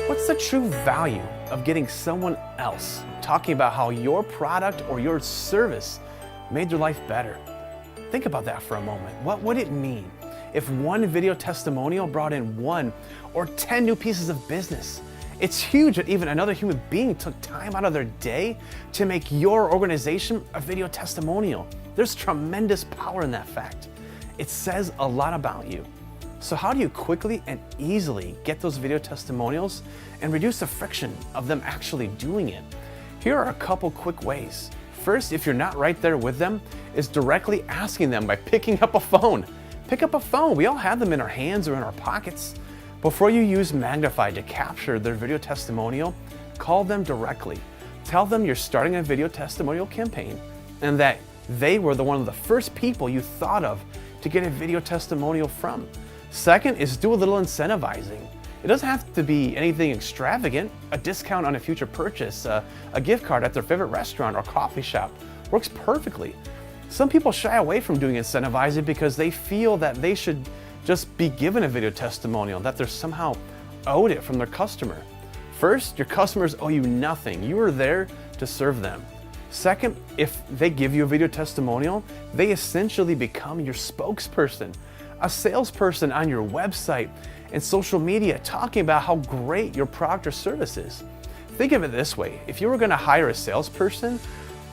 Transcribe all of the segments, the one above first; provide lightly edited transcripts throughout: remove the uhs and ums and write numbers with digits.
What's the true value of getting someone else talking about how your product or your service made their life better? Think about that for a moment. What would it mean if one video testimonial brought in 1 or 10 new pieces of business? It's huge that even another human being took time out of their day to make your organization a video testimonial. There's tremendous power in that fact. It says a lot about you. So how do you quickly and easily get those video testimonials and reduce the friction of them actually doing it? Here are a couple quick ways. First, if you're not right there with them, is directly asking them by picking up a phone. Pick up a phone. We all have them in our hands or in our pockets. Before you use Magnfi to capture their video testimonial, call them directly. Tell them you're starting a video testimonial campaign and that they were one of the first people you thought of to get a video testimonial from. Second is do a little incentivizing. It doesn't have to be anything extravagant. A discount on a future purchase, a gift card at their favorite restaurant or coffee shop works perfectly. Some people shy away from doing incentivizing because they feel that they should just be given a video testimonial, that they're somehow owed it from their customer. First, your customers owe you nothing. You are there to serve them. Second, if they give you a video testimonial, they essentially become your spokesperson, a salesperson on your website and social media talking about how great your product or service is. Think of it this way. If you were going to hire a salesperson,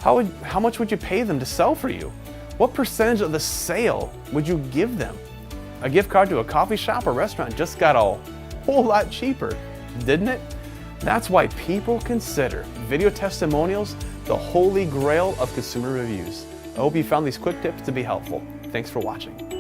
how much would you pay them to sell for you? What percentage of the sale would you give them? A gift card to a coffee shop or restaurant just got a whole lot cheaper, didn't it? That's why people consider video testimonials the holy grail of consumer reviews. I hope you found these quick tips to be helpful. Thanks for watching.